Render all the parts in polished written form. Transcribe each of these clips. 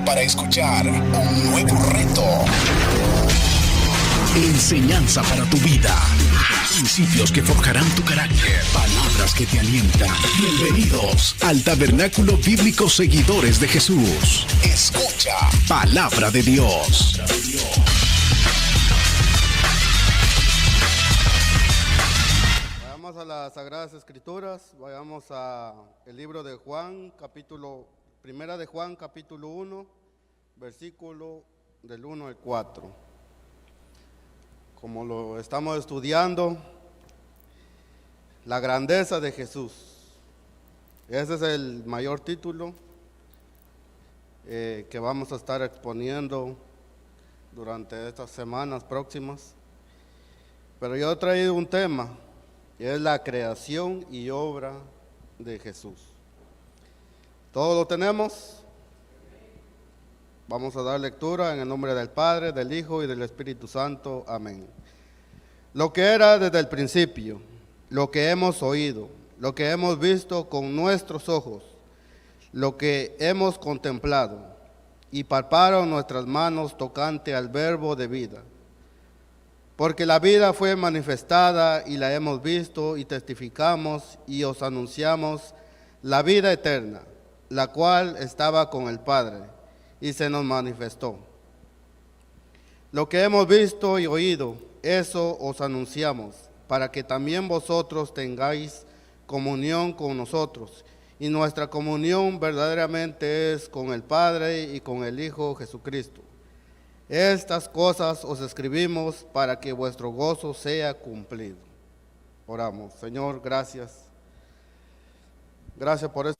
para escuchar un nuevo reto. Enseñanza para tu vida. Principios que forjarán tu carácter. Palabras que te alientan. Bienvenidos al Tabernáculo Bíblico Seguidores de Jesús. Escucha Palabra de Dios. Vayamos a las Sagradas Escrituras. Vayamos a el libro de Juan, Primera de Juan, capítulo 1, versículo del 1 al 4. Como lo estamos estudiando, la grandeza de Jesús. Ese es el mayor título que vamos a estar exponiendo durante estas semanas próximas. Pero yo he traído un tema, y es la creación y obra de Jesús. ¿Todos lo tenemos? Vamos a dar lectura en el nombre del Padre, del Hijo y del Espíritu Santo. Amén. Lo que era desde el principio, lo que hemos oído, lo que hemos visto con nuestros ojos, lo que hemos contemplado, y palparon nuestras manos tocante al Verbo de vida. Porque la vida fue manifestada y la hemos visto y testificamos y os anunciamos la vida eterna, la cual estaba con el Padre y se nos manifestó. Lo que hemos visto y oído, eso os anunciamos, para que también vosotros tengáis comunión con nosotros. Y nuestra comunión verdaderamente es con el Padre y con el Hijo Jesucristo. Estas cosas os escribimos para que vuestro gozo sea cumplido. Oramos. Señor, gracias. Gracias por esto.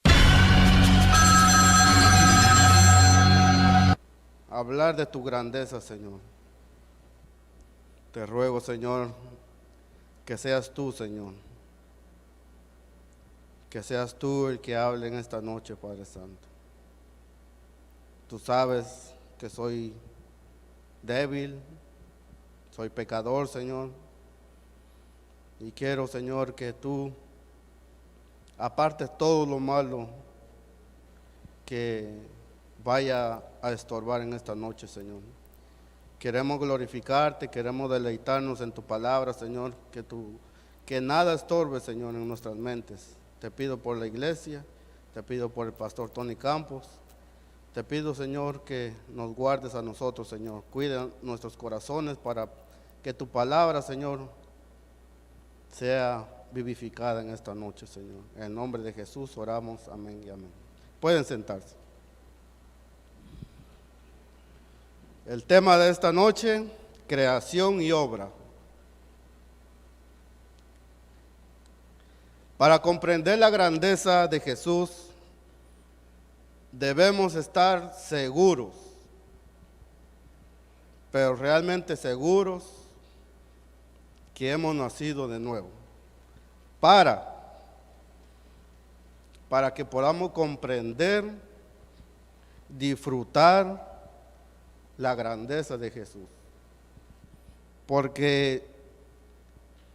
Hablar de tu grandeza, Señor. Te ruego, Señor, que seas tú, Señor. Que seas tú el que hable en esta noche, Padre Santo. Tú sabes que soy débil, soy pecador, Señor. Y quiero, Señor, que tú apartes todo lo malo que vaya a estorbar en esta noche, Señor. Queremos glorificarte, queremos deleitarnos en tu palabra, Señor, que nada estorbe, Señor, en nuestras mentes. Te pido por la iglesia, te pido por el pastor Tony Campos, te pido, Señor, que nos guardes a nosotros, Señor. Cuida nuestros corazones para que tu palabra, Señor, sea vivificada en esta noche, Señor. En el nombre de Jesús oramos, amén y amén. Pueden sentarse. El tema de esta noche, creación y obra. Para comprender la grandeza de Jesús, debemos estar seguros, pero realmente seguros que hemos nacido de nuevo. Para que podamos comprender, disfrutar la grandeza de Jesús. Porque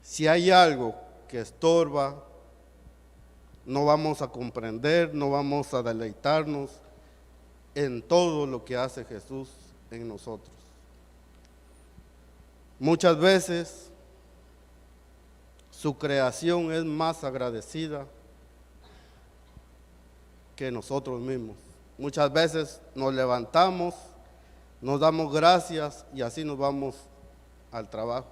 si hay algo que estorba, no vamos a comprender, no vamos a deleitarnos en todo lo que hace Jesús en nosotros. Muchas veces su creación es más agradecida que nosotros mismos. Muchas veces nos levantamos, nos damos gracias y así nos vamos al trabajo.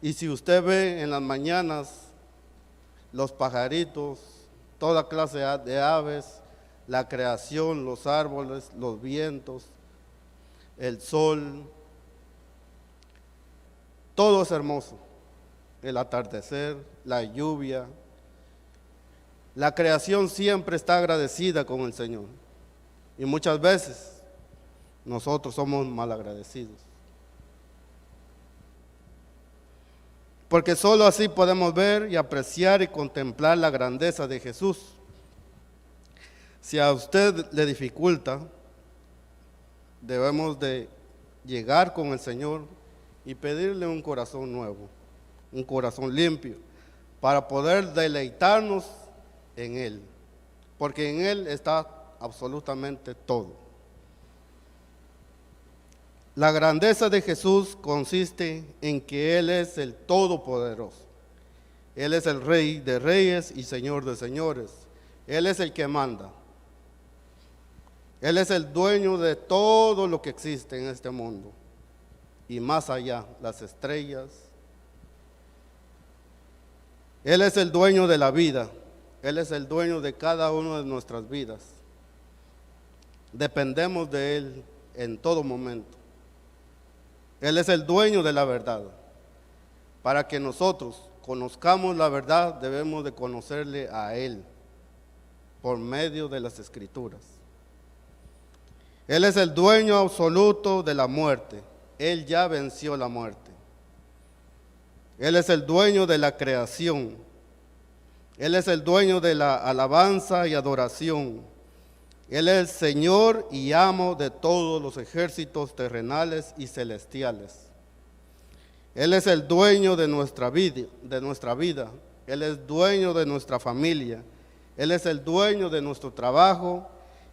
Y si usted ve en las mañanas los pajaritos, toda clase de aves, la creación, los árboles, los vientos, el sol, todo es hermoso. El atardecer, la lluvia. La creación siempre está agradecida con el Señor. Y muchas veces nosotros somos malagradecidos. Porque solo así podemos ver y apreciar y contemplar la grandeza de Jesús. Si a usted le dificulta, debemos de llegar con el Señor y pedirle un corazón nuevo, un corazón limpio, para poder deleitarnos en Él. Porque en Él está absolutamente todo. La grandeza de Jesús consiste en que Él es el Todopoderoso. Él es el Rey de reyes y Señor de señores. Él es el que manda. Él es el dueño de todo lo que existe en este mundo. Y más allá, las estrellas. Él es el dueño de la vida. Él es el dueño de cada una de nuestras vidas. Dependemos de Él en todo momento. Él es el dueño de la verdad. Para que nosotros conozcamos la verdad, debemos de conocerle a Él por medio de las Escrituras. Él es el dueño absoluto de la muerte. Él ya venció la muerte. Él es el dueño de la creación. Él es el dueño de la alabanza y adoración. Él es Señor y amo de todos los ejércitos terrenales y celestiales. Él es el dueño de nuestra vida. Él es dueño de nuestra familia. Él es el dueño de nuestro trabajo.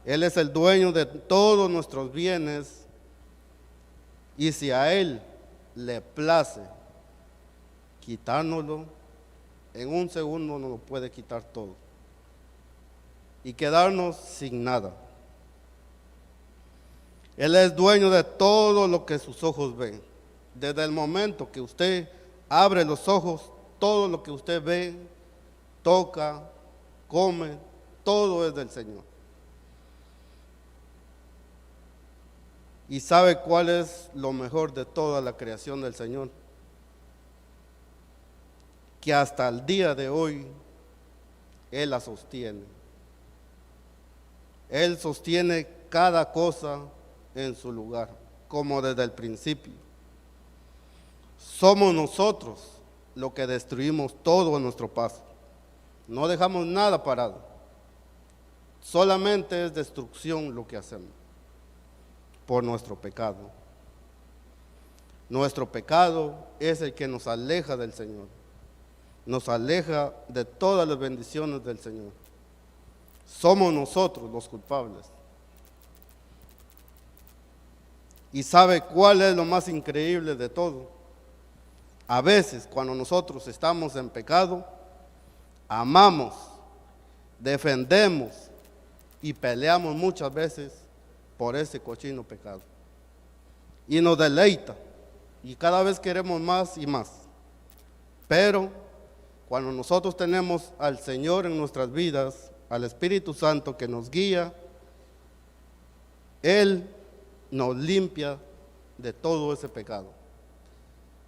Él es el dueño de todos nuestros bienes. Y si a Él le place quitárnoslo, en un segundo nos lo puede quitar todo y quedarnos sin nada. Él es dueño de todo lo que sus ojos ven. Desde el momento que usted abre los ojos, todo lo que usted ve, toca, come, todo es del Señor. ¿Y sabe cuál es lo mejor de toda la creación del Señor? Que hasta el día de hoy Él la sostiene. Él sostiene cada cosa en su lugar, como desde el principio. Somos nosotros los que destruimos todo a nuestro paso. No dejamos nada parado. Solamente es destrucción lo que hacemos por nuestro pecado. Nuestro pecado es el que nos aleja del Señor. Nos aleja de todas las bendiciones del Señor. Somos nosotros los culpables. ¿Y sabe cuál es lo más increíble de todo? A veces cuando nosotros estamos en pecado, amamos, defendemos y peleamos muchas veces por ese cochino pecado. Y nos deleita. Y cada vez queremos más y más. Pero cuando nosotros tenemos al Señor en nuestras vidas, al Espíritu Santo que nos guía, Él nos limpia de todo ese pecado.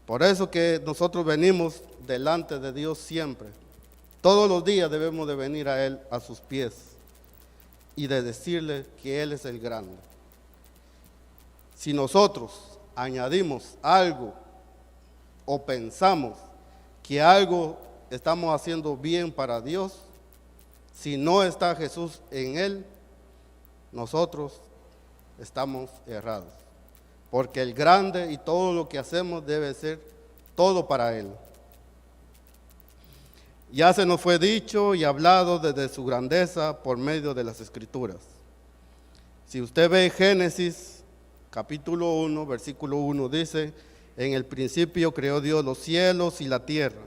Por eso que nosotros venimos delante de Dios siempre. Todos los días debemos de venir a Él, a sus pies, y de decirle que Él es el grande. Si nosotros añadimos algo o pensamos que algo estamos haciendo bien para Dios, si no está Jesús en Él, nosotros estamos errados. Porque el grande y todo lo que hacemos debe ser todo para Él. Ya se nos fue dicho y hablado desde su grandeza por medio de las Escrituras. Si usted ve Génesis capítulo 1, versículo 1, dice: en el principio creó Dios los cielos y la tierra.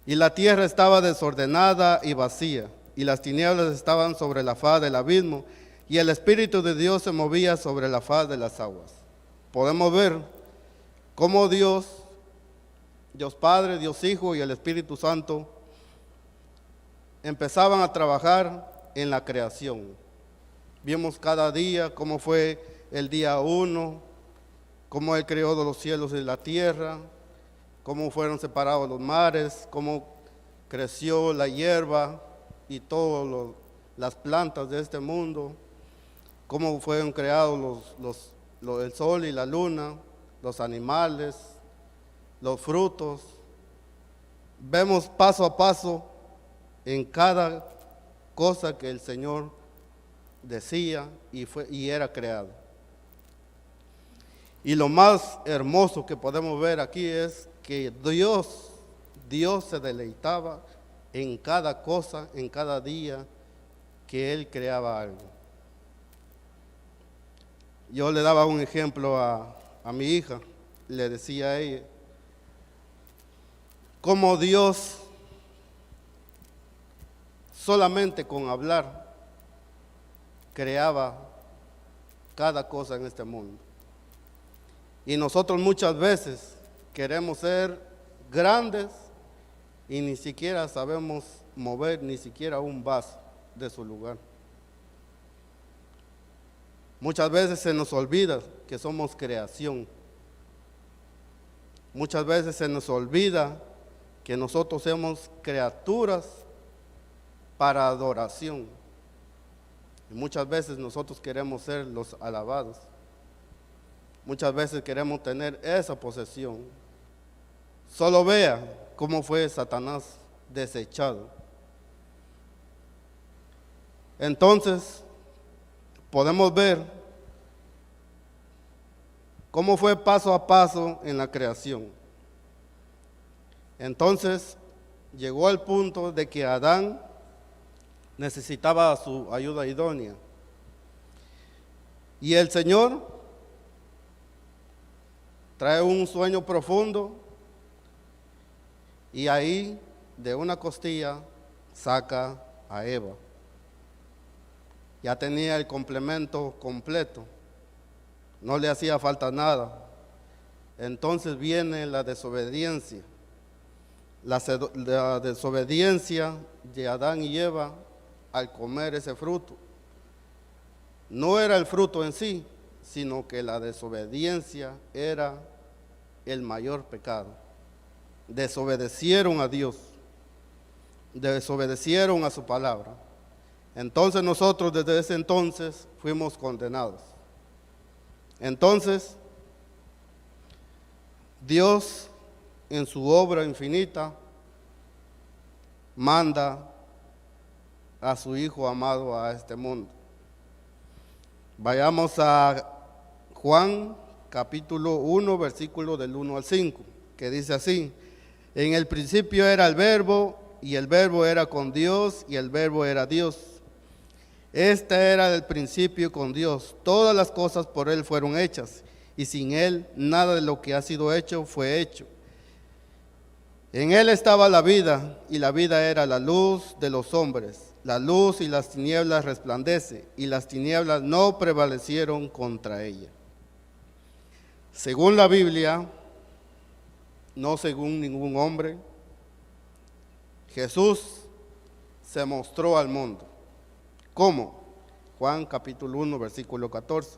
Y la tierra estaba desordenada y vacía, y las tinieblas estaban sobre la faz del abismo, y el Espíritu de Dios se movía sobre la faz de las aguas. Podemos ver cómo Dios Padre, Dios Hijo y el Espíritu Santo empezaban a trabajar en la creación. Vimos cada día cómo fue el día 1, cómo Él creó los cielos y la tierra, cómo fueron separados los mares, cómo creció la hierba y todas las plantas de este mundo, cómo fueron creados el sol y la luna, los animales, los frutos. Vemos paso a paso en cada cosa que el Señor decía y era creado. Y lo más hermoso que podemos ver aquí es que Dios se deleitaba en cada cosa, en cada día que Él creaba algo. Yo le daba un ejemplo a mi hija, le decía a ella, cómo Dios solamente con hablar creaba cada cosa en este mundo. Y nosotros muchas veces queremos ser grandes y ni siquiera sabemos mover ni siquiera un vaso de su lugar. Muchas veces se nos olvida que somos creación. Muchas veces se nos olvida que nosotros somos criaturas para adoración. Y muchas veces nosotros queremos ser los alabados. Muchas veces queremos tener esa posesión. Solo vea cómo fue Satanás desechado. Entonces, podemos ver cómo fue paso a paso en la creación. Entonces, llegó al punto de que Adán necesitaba su ayuda idónea. Y el Señor trae un sueño profundo y ahí de una costilla saca a Eva. Ya tenía el complemento completo, no le hacía falta nada. Entonces viene la desobediencia. La desobediencia de Adán y Eva al comer ese fruto. No era el fruto en sí, sino que la desobediencia era el mayor pecado. Desobedecieron a Dios, desobedecieron a su palabra. Entonces nosotros desde ese entonces fuimos condenados. Entonces, Dios en su obra infinita manda a su Hijo amado a este mundo. Vayamos a Juan capítulo 1, versículo del 1 al 5, que dice así: en el principio era el Verbo, y el Verbo era con Dios, y el Verbo era Dios. Este era el principio con Dios. Todas las cosas por Él fueron hechas, y sin Él nada de lo que ha sido hecho fue hecho. En Él estaba la vida, y la vida era la luz de los hombres. La luz y las tinieblas resplandece, y las tinieblas no prevalecieron contra ella. Según la Biblia, no según ningún hombre, Jesús se mostró al mundo. ¿Cómo? Juan capítulo 1, versículo 14.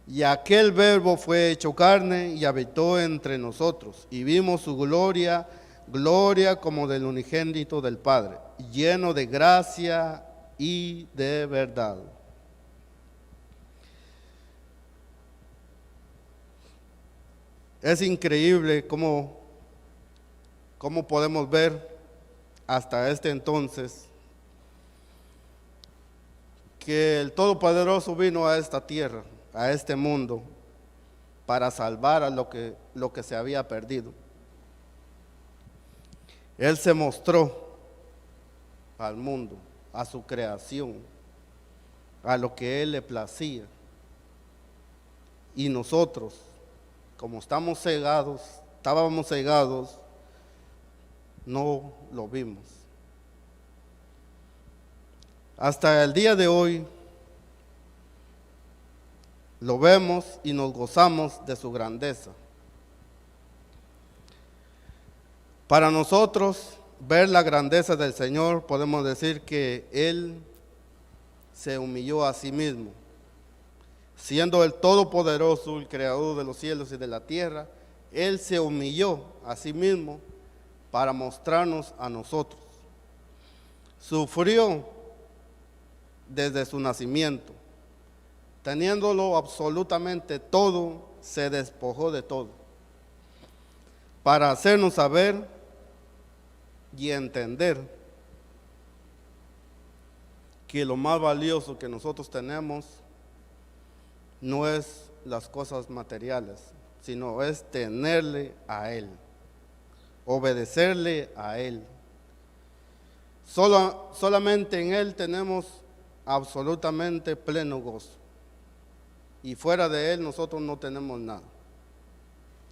Y aquel Verbo fue hecho carne y habitó entre nosotros, y vimos su gloria, gloria como del unigénito del Padre, lleno de gracia y de verdad. Es increíble cómo podemos ver hasta este entonces que el Todopoderoso vino a esta tierra, a este mundo, para salvar a lo que se había perdido. Él se mostró al mundo, a su creación, a lo que Él le placía. Y nosotros, como estábamos cegados, no lo vimos. Hasta el día de hoy lo vemos y nos gozamos de su grandeza. Para nosotros ver la grandeza del Señor, podemos decir que Él se humilló a sí mismo. Siendo el Todopoderoso, el Creador de los cielos y de la tierra, Él se humilló a sí mismo para mostrarnos a nosotros. Sufrió desde su nacimiento. Teniéndolo absolutamente todo, se despojó de todo, para hacernos saber y entender que lo más valioso que nosotros tenemos no es las cosas materiales, sino es tenerle a Él, obedecerle a Él. Solamente en Él tenemos absolutamente pleno gozo. y fuera de Él nosotros no tenemos nada.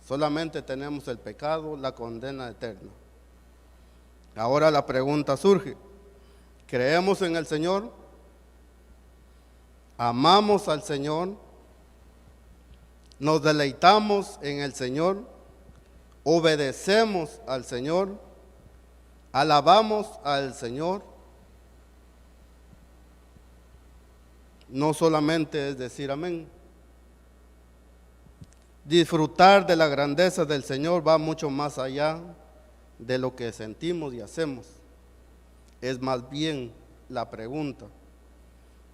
Solamente tenemos el pecado, la condena eterna. Ahora la pregunta surge: ¿creemos en el Señor? ¿Amamos al Señor? ¿Nos deleitamos en el Señor? ¿Obedecemos al Señor? ¿Alabamos al Señor? No solamente es decir amén. Disfrutar de la grandeza del Señor va mucho más allá de lo que sentimos y hacemos. Es más bien la pregunta: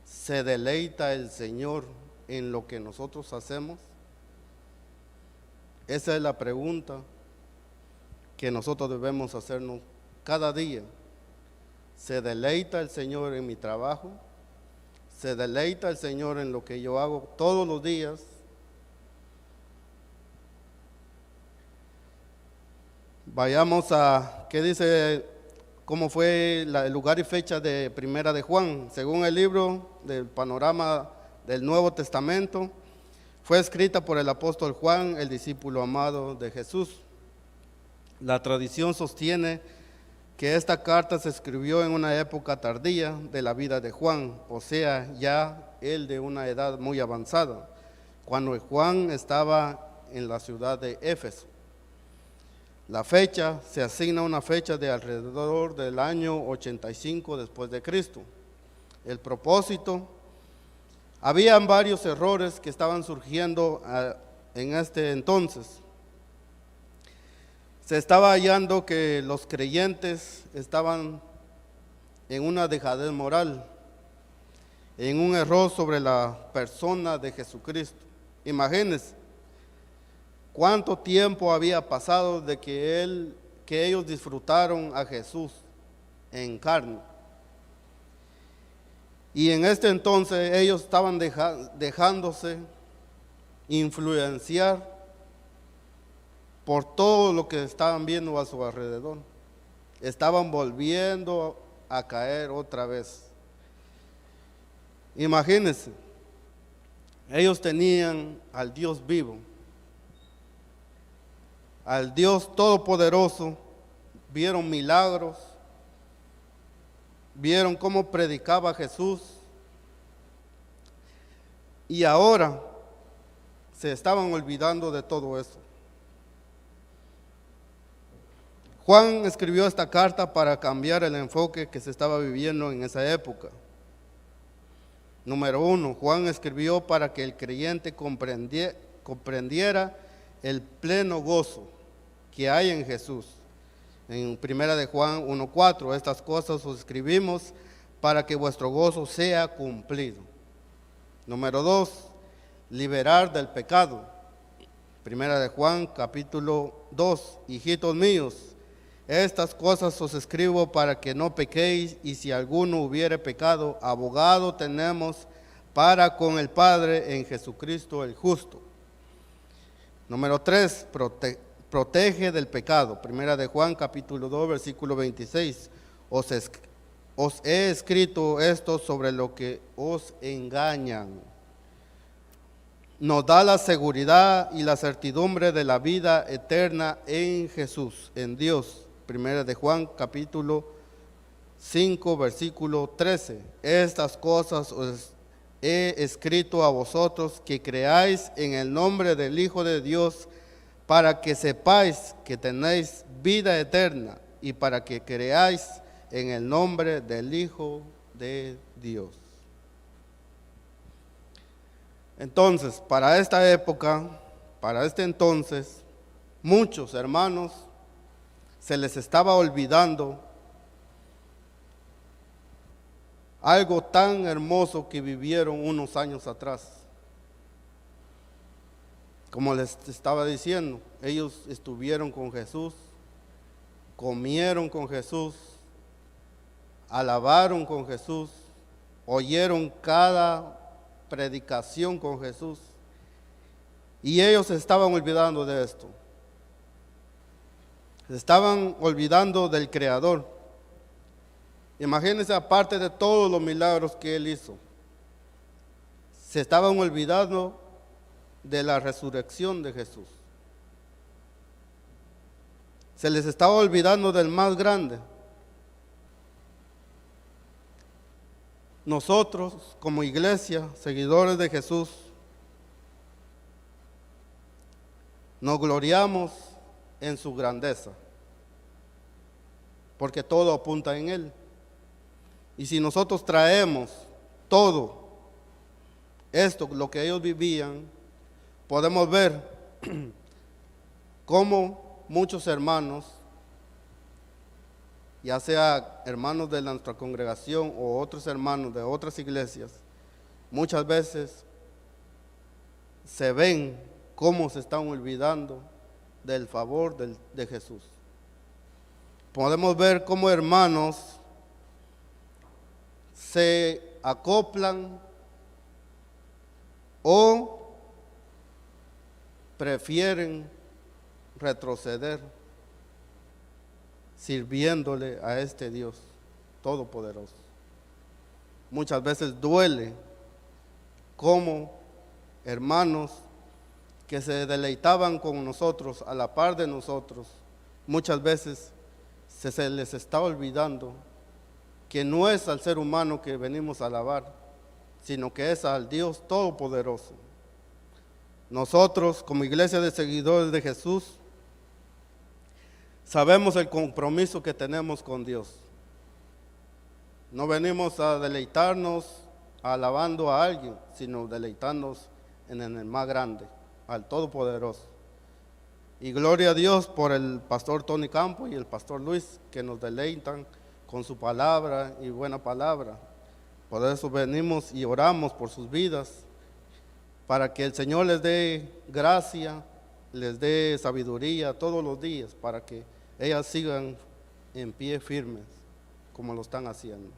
¿se deleita el Señor en lo que nosotros hacemos? Esa es la pregunta que nosotros debemos hacernos cada día. ¿Se deleita el Señor en mi trabajo? ¿Se deleita el Señor en lo que yo hago todos los días? Vayamos a, ¿qué dice? ¿Cómo fue el lugar y fecha de Primera de Juan? Según el libro del panorama del Nuevo Testamento, fue escrita por el apóstol Juan, el discípulo amado de Jesús. La tradición sostiene que esta carta se escribió en una época tardía de la vida de Juan, o sea, ya él de una edad muy avanzada, cuando Juan estaba en la ciudad de Éfeso. La fecha se asigna a una fecha de alrededor del año 85 después de Cristo. El propósito: habían varios errores que estaban surgiendo en este entonces. Se estaba hallando que los creyentes estaban en una dejadez moral, en un error sobre la persona de Jesucristo. Imagínense cuánto tiempo había pasado de que ellos disfrutaron a Jesús en carne. Y en este entonces ellos estaban dejándose influenciar por todo lo que estaban viendo a su alrededor. Estaban volviendo a caer otra vez. Imagínense, ellos tenían al Dios vivo, al Dios todopoderoso, vieron milagros, vieron cómo predicaba Jesús, y ahora se estaban olvidando de todo eso. Juan escribió esta carta para cambiar el enfoque que se estaba viviendo en esa época. Número 1, Juan escribió para que el creyente comprendiera el pleno gozo que hay en Jesús. En 1 de Juan 1:4, estas cosas os escribimos para que vuestro gozo sea cumplido. Número 2, liberar del pecado. 1 de Juan capítulo 2, hijitos míos, estas cosas os escribo para que no pequéis, y si alguno hubiere pecado, abogado tenemos para con el Padre en Jesucristo el justo. Número 3, protege del pecado. 1 de Juan capítulo 2 versículo 26. Os he escrito esto sobre lo que os engañan. Nos da la seguridad y la certidumbre de la vida eterna en Jesús, en Dios. 1 de Juan capítulo 5 versículo 13. Estas cosas os he escrito a vosotros que creáis en el nombre del Hijo de Dios, para que sepáis que tenéis vida eterna, y para que creáis en el nombre del Hijo de Dios. Entonces, para esta época, para este entonces, muchos hermanos se les estaba olvidando algo tan hermoso que vivieron unos años atrás. Como les estaba diciendo, ellos estuvieron con Jesús, comieron con Jesús, alabaron con Jesús, oyeron cada predicación con Jesús, y ellos se estaban olvidando de esto. Se estaban olvidando del Creador. Imagínense, aparte de todos los milagros que Él hizo, se estaban olvidando de la resurrección de Jesús. Se les estaba olvidando del más grande. Nosotros, como iglesia, seguidores de Jesús, nos gloriamos en su grandeza, porque todo apunta en Él. Y si nosotros traemos todo esto, lo que ellos vivían, podemos ver cómo muchos hermanos, ya sea hermanos de nuestra congregación o otros hermanos de otras iglesias, muchas veces se ven cómo se están olvidando del favor de Jesús. Podemos ver cómo hermanos se acoplan o prefieren retroceder sirviéndole a este Dios todopoderoso. Muchas veces duele como hermanos que se deleitaban con nosotros, a la par de nosotros, muchas veces se les está olvidando que no es al ser humano que venimos a alabar, sino que es al Dios todopoderoso. Nosotros, como iglesia de seguidores de Jesús, sabemos el compromiso que tenemos con Dios. No venimos a deleitarnos alabando a alguien, sino deleitarnos en el más grande, al Todopoderoso. Y gloria a Dios por el pastor Tony Campo y el pastor Luis, que nos deleitan con su palabra y buena palabra. Por eso venimos y oramos por sus vidas, para que el Señor les dé gracia, les dé sabiduría todos los días, para que ellas sigan en pie firmes, como lo están haciendo.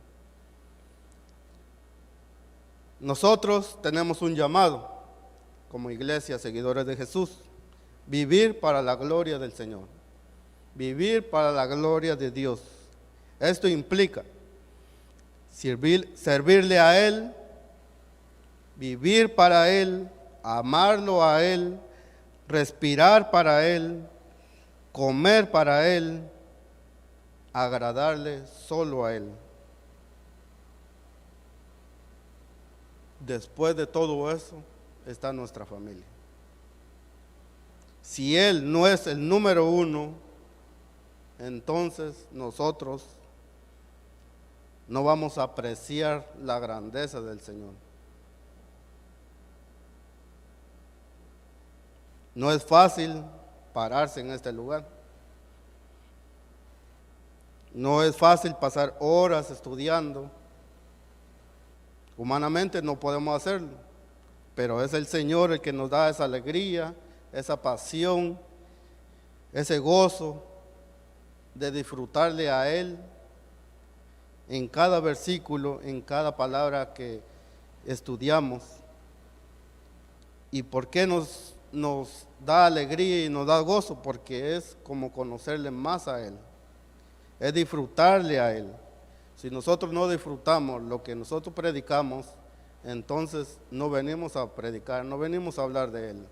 Nosotros tenemos un llamado, como iglesia, seguidores de Jesús, vivir para la gloria del Señor, vivir para la gloria de Dios. Esto implica servirle a Él, vivir para Él, amarlo a Él, respirar para Él, comer para Él, agradarle solo a Él. Después de todo eso está nuestra familia. Si Él no es el número uno, entonces nosotros no vamos a apreciar la grandeza del Señor. No es fácil pararse en este lugar. No es fácil pasar horas estudiando. Humanamente no podemos hacerlo, pero es el Señor el que nos da esa alegría, esa pasión, ese gozo de disfrutarle a Él en cada versículo, en cada palabra que estudiamos. ¿Y por qué nos da alegría y nos da gozo? Porque es como conocerle más a Él, es disfrutarle a Él. Si nosotros no disfrutamos lo que nosotros predicamos, entonces no venimos a predicar, no venimos a hablar de Él.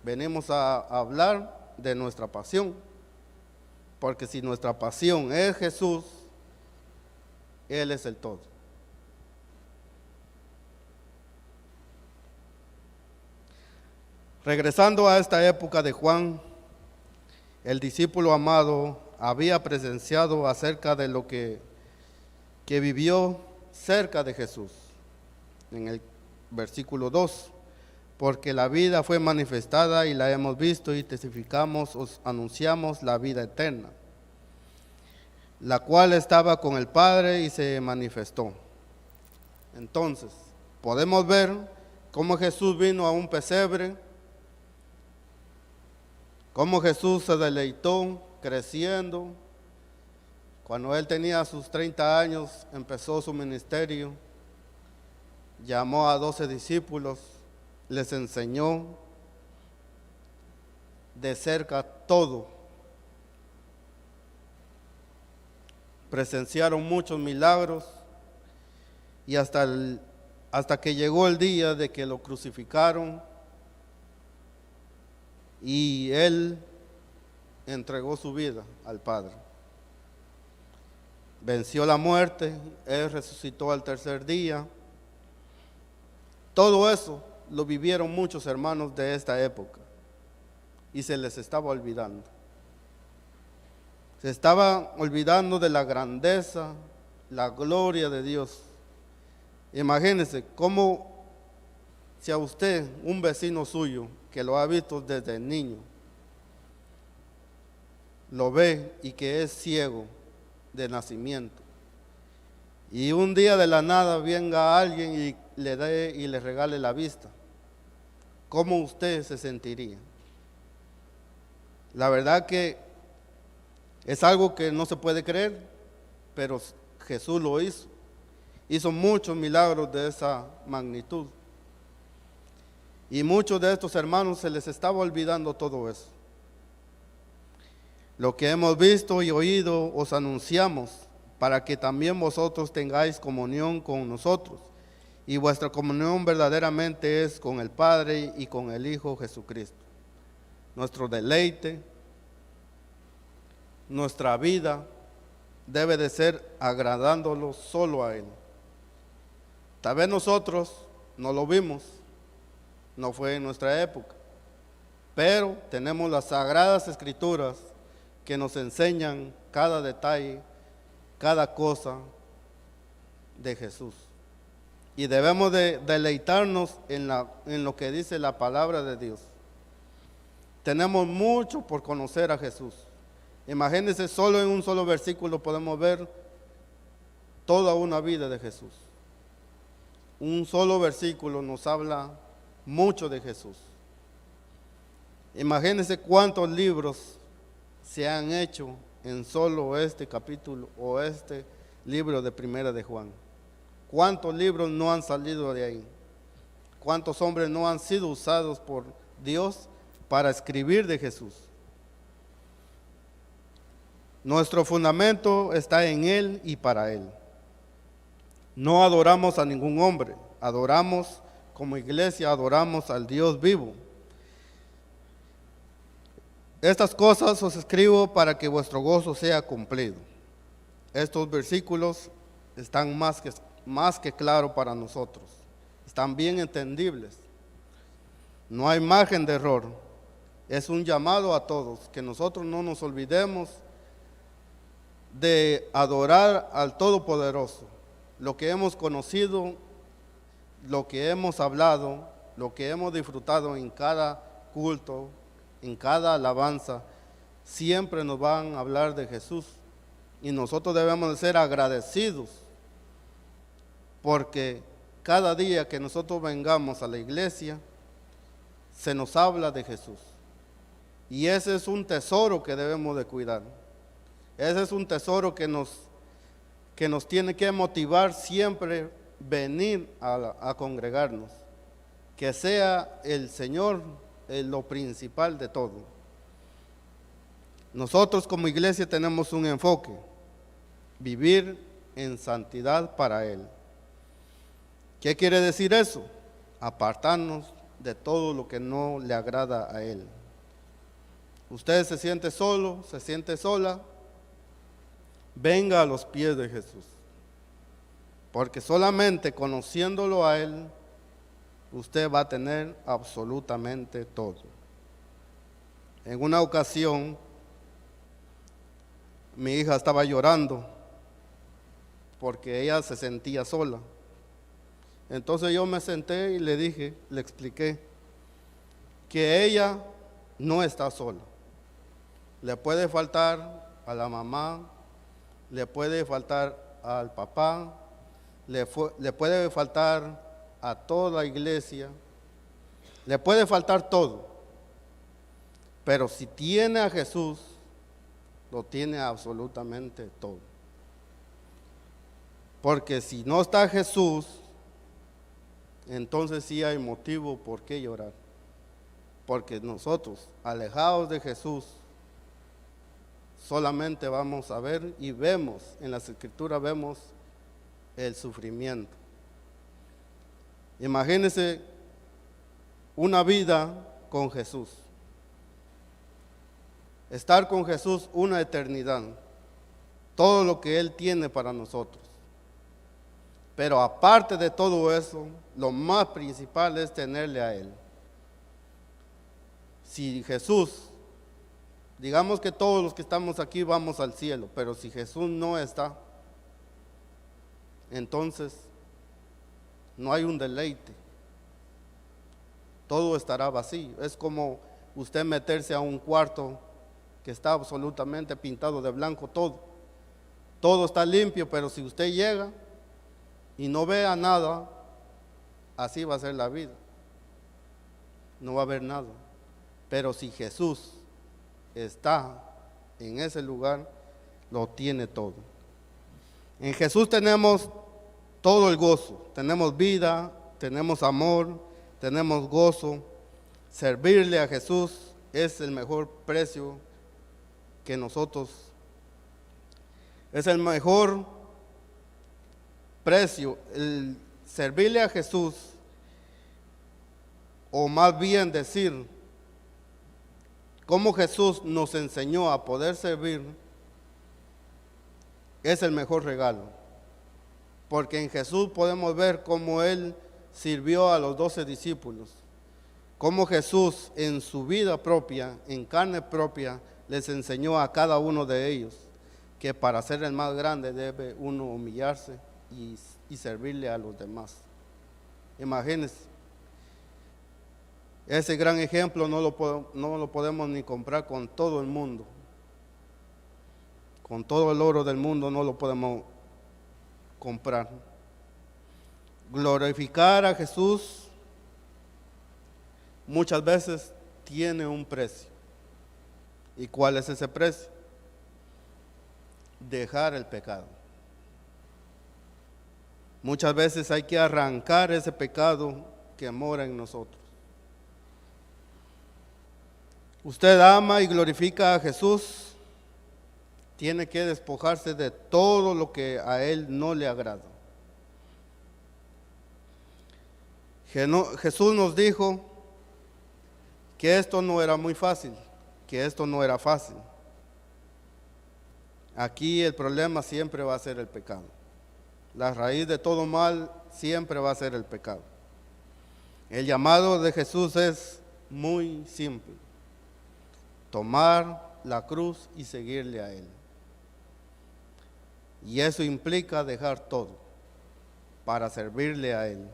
Venimos a hablar de nuestra pasión. Porque si nuestra pasión es Jesús, Él es el todo. Regresando a esta época de Juan, el discípulo amado había presenciado acerca de lo que vivió cerca de Jesús. En el versículo 2, porque la vida fue manifestada y la hemos visto y testificamos, os anunciamos la vida eterna, la cual estaba con el Padre y se manifestó. Entonces, podemos ver cómo Jesús vino a un pesebre, cómo Jesús se deleitó creciendo. Cuando Él tenía sus 30 años, empezó su ministerio, llamó a 12 discípulos, les enseñó de cerca todo. Presenciaron muchos milagros y hasta que llegó el día de que lo crucificaron, y Él entregó su vida al Padre. Venció la muerte, Él resucitó al tercer día. Todo eso lo vivieron muchos hermanos de esta época y se les estaba olvidando. Se estaba olvidando de la grandeza, la gloria de Dios. Imagínense cómo si a usted, un vecino suyo, que lo ha visto desde niño, lo ve y que es ciego de nacimiento, y un día de la nada venga alguien y le dé y le regale la vista, ¿cómo usted se sentiría? La verdad que es algo que no se puede creer, pero Jesús lo hizo. Hizo muchos milagros de esa magnitud. Y muchos de estos hermanos se les estaba olvidando todo eso. Lo que hemos visto y oído os anunciamos, para que también vosotros tengáis comunión con nosotros. Y vuestra comunión verdaderamente es con el Padre y con el Hijo Jesucristo. Nuestro deleite, nuestra vida debe de ser agradándolo solo a Él. Tal vez nosotros no lo vimos, no fue en nuestra época, pero tenemos las sagradas escrituras que nos enseñan cada detalle, cada cosa de Jesús. Y debemos de deleitarnos en lo que dice la palabra de Dios. Tenemos mucho por conocer a Jesús. Imagínense, solo en un solo versículo podemos ver toda una vida de Jesús. Un solo versículo nos habla mucho de Jesús. Imagínense cuántos libros se han hecho en solo este capítulo o este libro de Primera de Juan. ¿Cuántos libros no han salido de ahí? ¿Cuántos hombres no han sido usados por Dios para escribir de Jesús? Nuestro fundamento está en Él y para Él. No adoramos a ningún hombre, adoramos como iglesia, adoramos al Dios vivo. Estas cosas os escribo para que vuestro gozo sea cumplido. Estos versículos están más que claros para nosotros, están bien entendibles. No hay margen de error. Es un llamado a todos, que nosotros no nos olvidemos de adorar al Todopoderoso. Lo que hemos conocido, lo que hemos hablado, lo que hemos disfrutado en cada culto, en cada alabanza, siempre nos van a hablar de Jesús. Y nosotros debemos de ser agradecidos, porque cada día que nosotros vengamos a la iglesia, se nos habla de Jesús. Y ese es un tesoro que debemos de cuidar. Ese es un tesoro que nos tiene que motivar siempre venir a congregarnos. Que sea el Señor lo principal de todo. Nosotros como iglesia tenemos un enfoque: vivir en santidad para Él. ¿Qué quiere decir eso? Apartarnos de todo lo que no le agrada a Él. Usted se siente solo, se siente sola, venga a los pies de Jesús, porque solamente conociéndolo a Él, usted va a tener absolutamente todo. En una ocasión, mi hija estaba llorando porque ella se sentía sola. Entonces yo me senté y le dije, le expliqué que ella no está sola. Le puede faltar a la mamá, le puede faltar al papá, le puede faltar a toda la iglesia, le puede faltar todo. Pero si tiene a Jesús, lo tiene absolutamente todo. Porque si no está Jesús, entonces sí hay motivo por qué llorar. Porque nosotros, alejados de Jesús, solamente vamos a ver y vemos, en las Escrituras vemos el sufrimiento. Imagínense una vida con Jesús. estar con Jesús una eternidad, todo lo que Él tiene para nosotros. Pero aparte de todo eso, lo más principal es tenerle a Él. Si Jesús, digamos que todos los que estamos aquí vamos al cielo, pero si Jesús no está, entonces no hay un deleite. Todo estará vacío. Es como usted meterse a un cuarto que está absolutamente pintado de blanco todo. Todo está limpio, pero si usted llega y no vea nada, así va a ser la vida. No va a haber nada. Pero si Jesús está en ese lugar, lo tiene todo. En Jesús tenemos todo el gozo. Tenemos vida, tenemos amor, tenemos gozo. Servirle a Jesús es el mejor precio que nosotros, es el mejor precio. El servirle a Jesús, o más bien decir, cómo Jesús nos enseñó a poder servir, es el mejor regalo. Porque en Jesús podemos ver cómo Él sirvió a los 12 discípulos, cómo Jesús en su vida propia, en carne propia, les enseñó a cada uno de ellos que para ser el más grande debe uno humillarse y servirle a los demás. Imagínense, ese gran ejemplo no lo podemos ni comprar con todo el mundo. Con todo el oro del mundo no lo podemos comprar. Glorificar a Jesús muchas veces tiene un precio. ¿Y cuál es ese precio? Dejar el pecado. Muchas veces hay que arrancar ese pecado que mora en nosotros. Usted ama y glorifica a Jesús, tiene que despojarse de todo lo que a Él no le agrada. Jesús nos dijo que esto no era muy fácil, que esto no era fácil. Aquí el problema siempre va a ser el pecado. La raíz de todo mal siempre va a ser el pecado. El llamado de Jesús es muy simple: tomar la cruz y seguirle a Él. Y eso implica dejar todo para servirle a Él.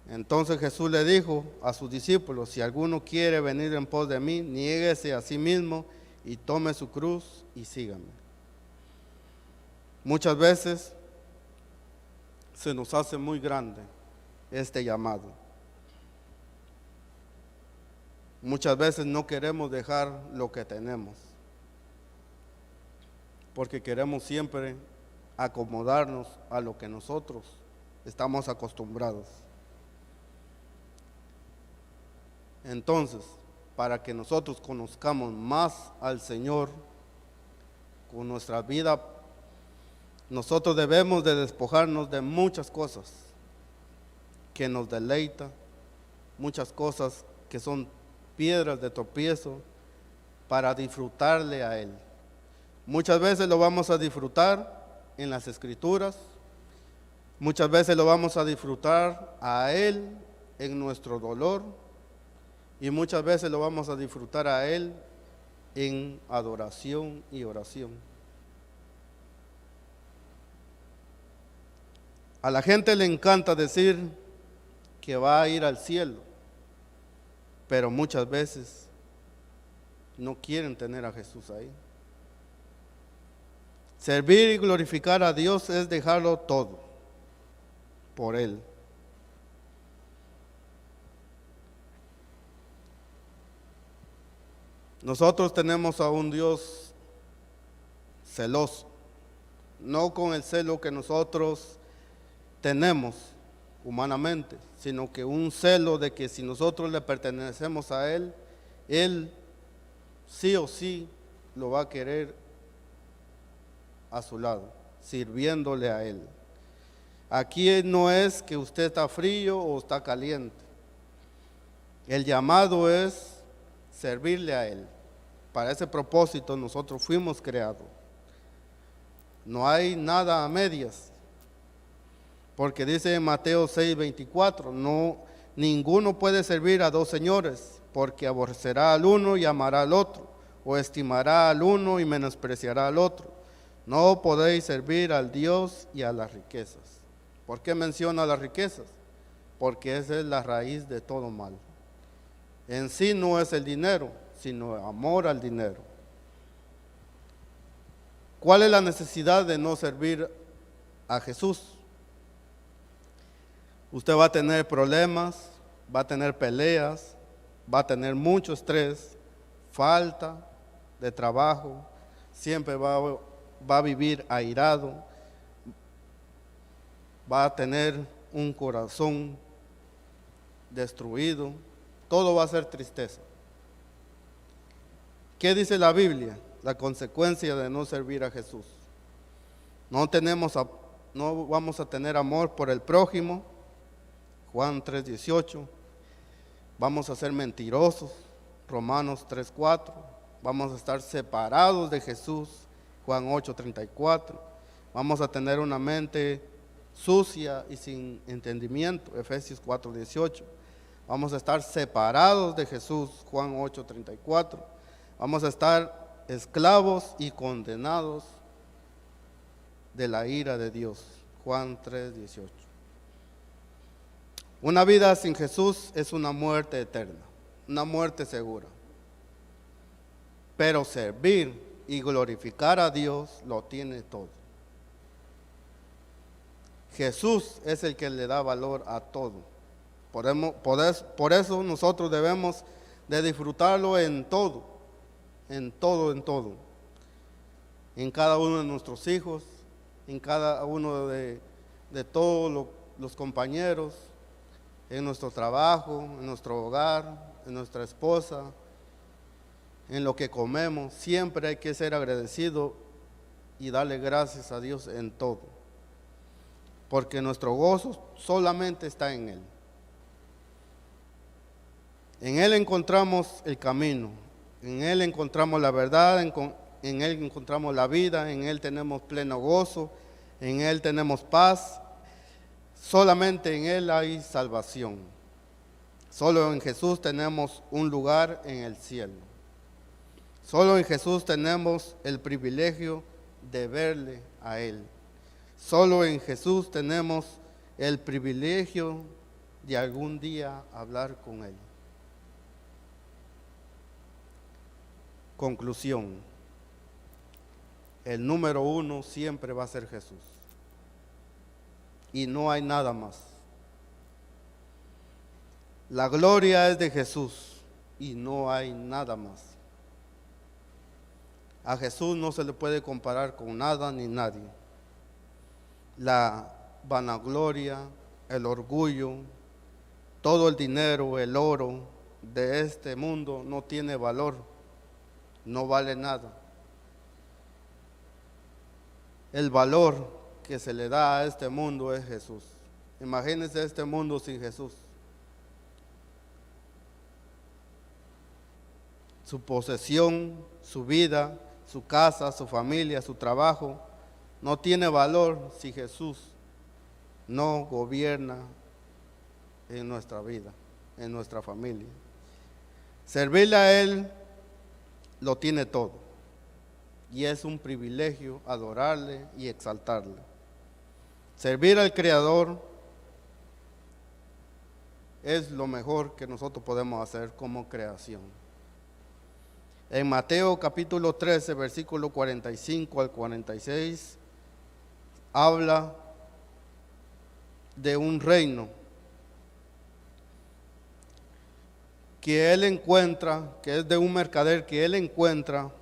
Entonces Jesús le dijo a sus discípulos: si alguno quiere venir en pos de mí, niéguese a sí mismo y tome su cruz y sígame. Muchas veces se nos hace muy grande este llamado. Muchas veces no queremos dejar lo que tenemos, porque queremos siempre acomodarnos a lo que nosotros estamos acostumbrados. Entonces, para que nosotros conozcamos más al Señor con nuestra vida, nosotros debemos de despojarnos de muchas cosas que nos deleitan, muchas cosas que son piedras de tropiezo, para disfrutarle a Él. Muchas veces lo vamos a disfrutar en las Escrituras, muchas veces lo vamos a disfrutar a Él en nuestro dolor, y muchas veces lo vamos a disfrutar a Él en adoración y oración. A la gente le encanta decir que va a ir al cielo, pero muchas veces no quieren tener a Jesús ahí. Servir y glorificar a Dios es dejarlo todo por Él. Nosotros tenemos a un Dios celoso, no con el celo que nosotros tenemos humanamente, sino que un celo de que si nosotros le pertenecemos a Él, Él sí o sí lo va a querer a su lado, sirviéndole a Él. Aquí no es que usted está frío o está caliente. El llamado es servirle a Él. Para ese propósito nosotros fuimos creados. No hay nada a medias. Porque dice en Mateo 6:24, no, ninguno puede servir a dos señores, porque aborrecerá al uno y amará al otro, o estimará al uno y menospreciará al otro. No podéis servir al Dios y a las riquezas. ¿Por qué menciona las riquezas? Porque esa es la raíz de todo mal. En sí no es el dinero, sino amor al dinero. ¿Cuál es la necesidad de no servir a Jesús? Usted va a tener problemas, va a tener peleas, va a tener mucho estrés, falta de trabajo, siempre va a vivir airado, va a tener un corazón destruido, todo va a ser tristeza. ¿Qué dice la Biblia? La consecuencia de no servir a Jesús. No vamos a tener amor por el prójimo, Juan 3:18. Vamos a ser mentirosos, Romanos 3:4. Vamos a estar separados de Jesús, Juan 8:34. Vamos a tener una mente sucia y sin entendimiento, Efesios 4:18. Vamos a estar separados de Jesús, Juan 8:34. Vamos a estar esclavos y condenados de la ira de Dios, Juan 3:18. Una vida sin Jesús es una muerte eterna, una muerte segura. Pero servir y glorificar a Dios lo tiene todo. Jesús es el que le da valor a todo. Por eso nosotros debemos de disfrutarlo en todo, en todo, en todo. En cada uno de nuestros hijos, en cada uno de todos los compañeros, en nuestro trabajo, en nuestro hogar, en nuestra esposa, en lo que comemos. Siempre hay que ser agradecido y darle gracias a Dios en todo. Porque nuestro gozo solamente está en Él. En Él encontramos el camino, en Él encontramos la verdad, en Él encontramos la vida, en Él tenemos pleno gozo, en Él tenemos paz. Solamente en Él hay salvación. Solo en Jesús tenemos un lugar en el cielo. Solo en Jesús tenemos el privilegio de verle a Él. Solo en Jesús tenemos el privilegio de algún día hablar con Él. Conclusión. El número uno siempre va a ser Jesús. Y no hay nada más. La gloria es de Jesús y no hay nada más. A Jesús no se le puede comparar con nada ni nadie. La vanagloria, el orgullo, todo el dinero, el oro de este mundo no tiene valor, no vale nada. El valor que se le da a este mundo es Jesús. Imagínense este mundo sin Jesús. Su posesión, su vida, su casa, su familia, su trabajo, no tiene valor si Jesús no gobierna en nuestra vida, en nuestra familia. Servirle a Él lo tiene todo. Y es un privilegio adorarle y exaltarle. Servir al Creador es lo mejor que nosotros podemos hacer como creación. En Mateo capítulo 13, versículo 45 al 46, habla de un reino que él encuentra, que es de un mercader que él encuentra.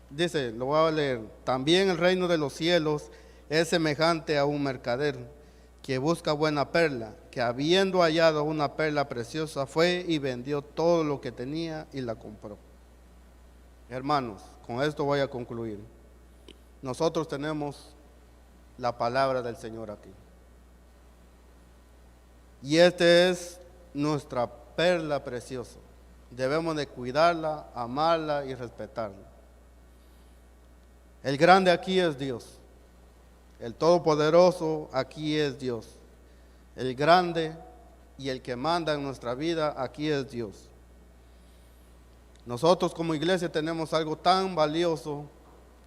Dice, lo voy a leer: también el reino de los cielos es semejante a un mercader que busca buena perla, que habiendo hallado una perla preciosa fue y vendió todo lo que tenía y la compró. Hermanos, con esto voy a concluir. Nosotros tenemos la palabra del Señor aquí. Y esta es nuestra perla preciosa. debemos de cuidarla, amarla y respetarla. El grande aquí es Dios. El todopoderoso aquí es Dios. El grande y el que manda en nuestra vida aquí es Dios. Nosotros como iglesia tenemos algo tan valioso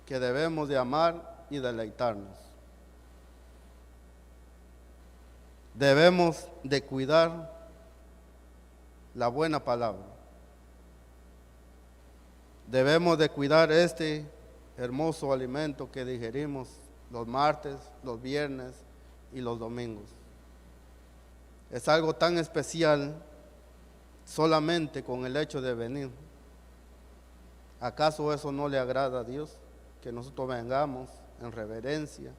que debemos de amar y deleitarnos. Debemos de cuidar la buena palabra. Debemos de cuidar este hermoso alimento que digerimos los martes, los viernes y los domingos. Es algo tan especial solamente con el hecho de venir. ¿Acaso eso no le agrada a Dios? Que nosotros vengamos en reverencia,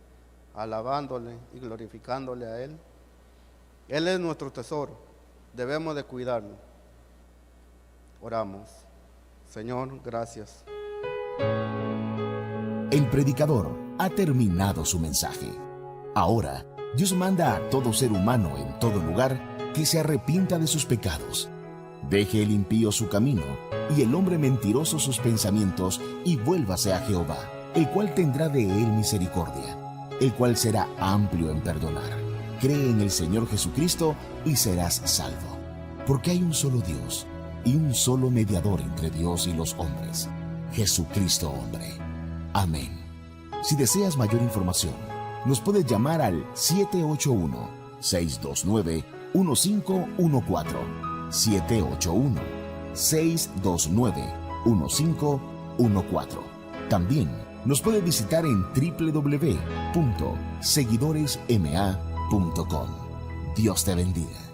alabándole y glorificándole a Él. Él es nuestro tesoro, debemos de cuidarlo. Oramos. Señor, gracias. El predicador ha terminado su mensaje. Ahora, Dios manda a todo ser humano en todo lugar que se arrepienta de sus pecados. Deje el impío su camino y el hombre mentiroso sus pensamientos y vuélvase a Jehová, el cual tendrá de él misericordia, el cual será amplio en perdonar. Cree en el Señor Jesucristo y serás salvo, porque hay un solo Dios y un solo mediador entre Dios y los hombres, Jesucristo hombre. Amén. Si deseas mayor información, nos puedes llamar al 781-629-1514. 781-629-1514. También nos puede visitar en www.seguidoresma.com. Dios te bendiga.